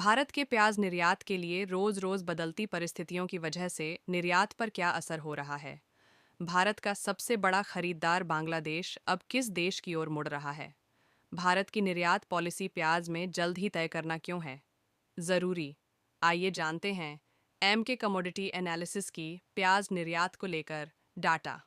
भारत के प्याज निर्यात के लिए रोज रोज बदलती परिस्थितियों की वजह से निर्यात पर क्या असर हो रहा है। भारत का सबसे बड़ा खरीदार बांग्लादेश अब किस देश की ओर मुड़ रहा है। भारत की निर्यात पॉलिसी प्याज में जल्द ही तय करना क्यों है ज़रूरी। आइए जानते हैं एम के कमोडिटी एनालिसिस की प्याज निर्यात को लेकर डाटा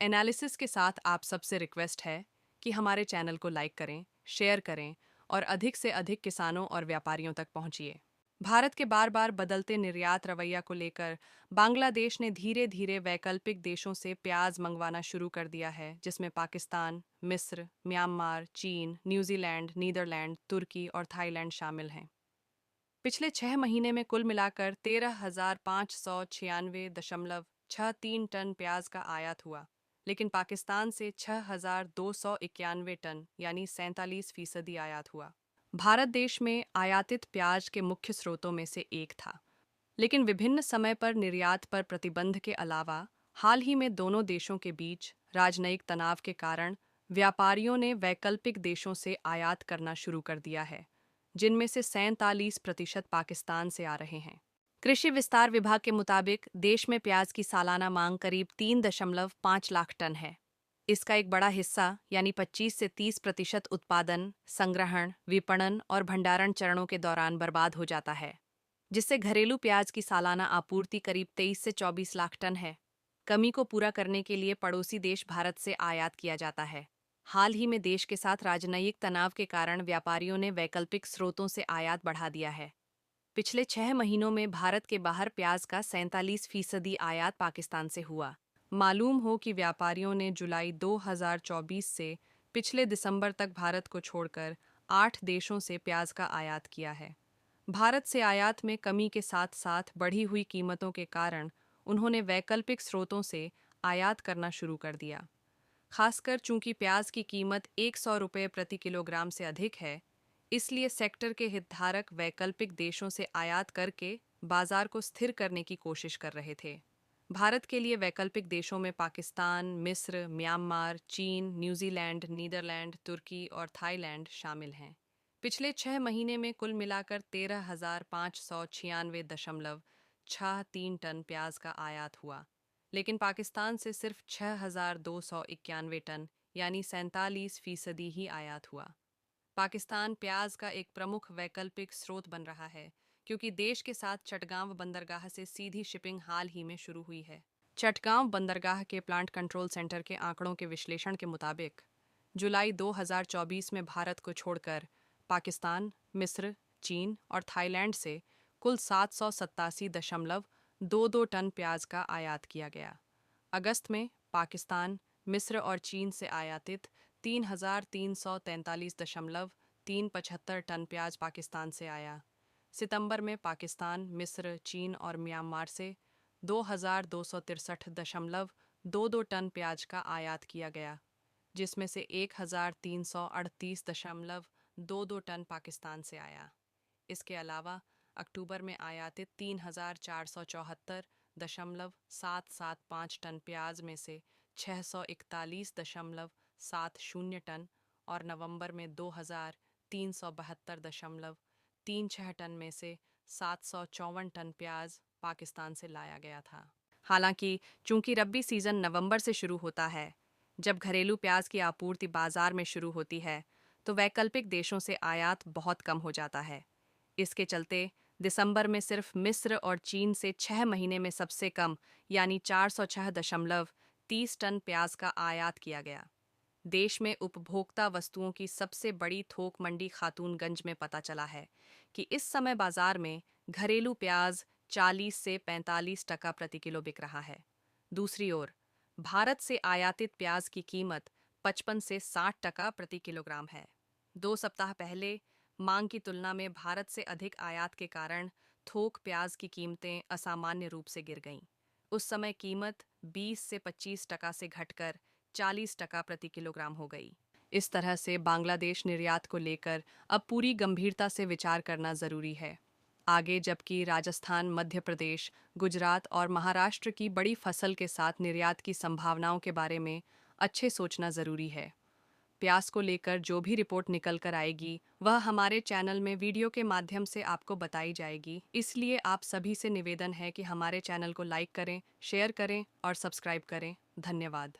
एनालिसिस के साथ आप सबसे रिक्वेस्ट है कि हमारे चैनल को लाइक करें, शेयर करें और अधिक से अधिक किसानों और व्यापारियों तक पहुंचिए। भारत के बार बार बदलते निर्यात रवैया को लेकर बांग्लादेश ने धीरे धीरे वैकल्पिक देशों से प्याज मंगवाना शुरू कर दिया है, जिसमें पाकिस्तान, मिस्र, म्यांमार, चीन, न्यूजीलैंड, नीदरलैंड, तुर्की और थाईलैंड शामिल हैं। पिछले 6 महीने में कुल मिलाकर 13,596.63 टन प्याज का आयात हुआ, लेकिन पाकिस्तान से 6,291 टन यानी 47% आयात हुआ। भारत देश में आयातित प्याज के मुख्य स्रोतों में से एक था, लेकिन विभिन्न समय पर निर्यात पर प्रतिबंध के अलावा हाल ही में दोनों देशों के बीच राजनयिक तनाव के कारण व्यापारियों ने वैकल्पिक देशों से आयात करना शुरू कर दिया है, जिनमें से 47% पाकिस्तान से आ रहे हैं। कृषि विस्तार विभाग के मुताबिक देश में प्याज की सालाना मांग करीब 3.5 लाख टन है। इसका एक बड़ा हिस्सा यानी 25 से 30% उत्पादन, संग्रहण, विपणन और भंडारण चरणों के दौरान बर्बाद हो जाता है, जिससे घरेलू प्याज की सालाना आपूर्ति करीब 23 से 24 लाख टन है। कमी को पूरा करने के लिए पड़ोसी देश भारत से आयात किया जाता है। हाल ही में देश के साथ राजनयिक तनाव के कारण व्यापारियों ने वैकल्पिक स्रोतों से आयात बढ़ा दिया है। पिछले 6 महीनों में भारत के बाहर प्याज का 47% आयात पाकिस्तान से हुआ। मालूम हो कि व्यापारियों ने जुलाई 2024 से पिछले दिसंबर तक भारत को छोड़कर 8 देशों से प्याज का आयात किया है। भारत से आयात में कमी के साथ साथ बढ़ी हुई कीमतों के कारण उन्होंने वैकल्पिक स्रोतों से आयात करना शुरू कर दिया। खासकर चूंकि प्याज की कीमत 100 रुपये प्रति किलोग्राम से अधिक है, इसलिए सेक्टर के हितधारक वैकल्पिक देशों से आयात करके बाजार को स्थिर करने की कोशिश कर रहे थे। भारत के लिए वैकल्पिक देशों में पाकिस्तान, मिस्र, म्यांमार, चीन, न्यूजीलैंड, नीदरलैंड, तुर्की और थाईलैंड शामिल हैं। पिछले 6 महीने में कुल मिलाकर 13,596.63 टन प्याज का आयात हुआ, लेकिन पाकिस्तान से सिर्फ 6,291 टन यानी 47% ही आयात हुआ। पाकिस्तान प्याज का एक प्रमुख वैकल्पिक स्रोत बन रहा है, क्योंकि देश के साथ चटगांव बंदरगाह से सीधी शिपिंग हाल ही में शुरू हुई है। चटगांव बंदरगाह के प्लांट कंट्रोल सेंटर के आंकड़ों के विश्लेषण के मुताबिक जुलाई 2024 में भारत को छोड़कर पाकिस्तान, मिस्र, चीन और थाईलैंड से कुल 787.22 टन प्याज का आयात किया गया। अगस्त में पाकिस्तान, मिस्र और चीन से आयातित 3,343.375 टन प्याज पाकिस्तान से आया। सितंबर में पाकिस्तान, मिस्र, चीन और म्यांमार से 2,263.22 टन प्याज का आयात किया गया, जिसमें से 1,338.22 टन पाकिस्तान से आया। इसके अलावा अक्टूबर में आयातित 3,474.775 टन प्याज में से 641.70 टन और नवंबर में 2,372.36 टन में से 754 टन प्याज पाकिस्तान से लाया गया था। हालांकि चूंकि रब्बी सीजन नवंबर से शुरू होता है, जब घरेलू प्याज की आपूर्ति बाजार में शुरू होती है, तो वैकल्पिक देशों से आयात बहुत कम हो जाता है। इसके चलते दिसंबर में सिर्फ मिस्र और चीन से 6 महीने में सबसे कम यानी 406.30 टन प्याज का आयात किया गया। देश में उपभोक्ता वस्तुओं की सबसे बड़ी थोक मंडी खातूनगंज में पता चला है कि इस समय बाजार में घरेलू प्याज 40 से 45% प्रति किलो बिक रहा है। दूसरी ओर भारत से आयातित प्याज की कीमत 55 से 60% प्रति किलोग्राम है। 2 सप्ताह पहले मांग की तुलना में भारत से अधिक आयात के कारण थोक प्याज की कीमतें असामान्य रूप से गिर गईं। उस समय कीमत 20 से 25% से घटकर 40% प्रति किलोग्राम हो गई। इस तरह से बांग्लादेश निर्यात को लेकर अब पूरी गंभीरता से विचार करना जरूरी है। आगे जबकि राजस्थान, मध्य प्रदेश, गुजरात और महाराष्ट्र की बड़ी फसल के साथ निर्यात की संभावनाओं के बारे में अच्छे सोचना जरूरी है। प्याज को लेकर जो भी रिपोर्ट निकल कर आएगी वह हमारे चैनल में वीडियो के माध्यम से आपको बताई जाएगी। इसलिए आप सभी से निवेदन है कि हमारे चैनल को लाइक करें, शेयर करें और सब्सक्राइब करें। धन्यवाद।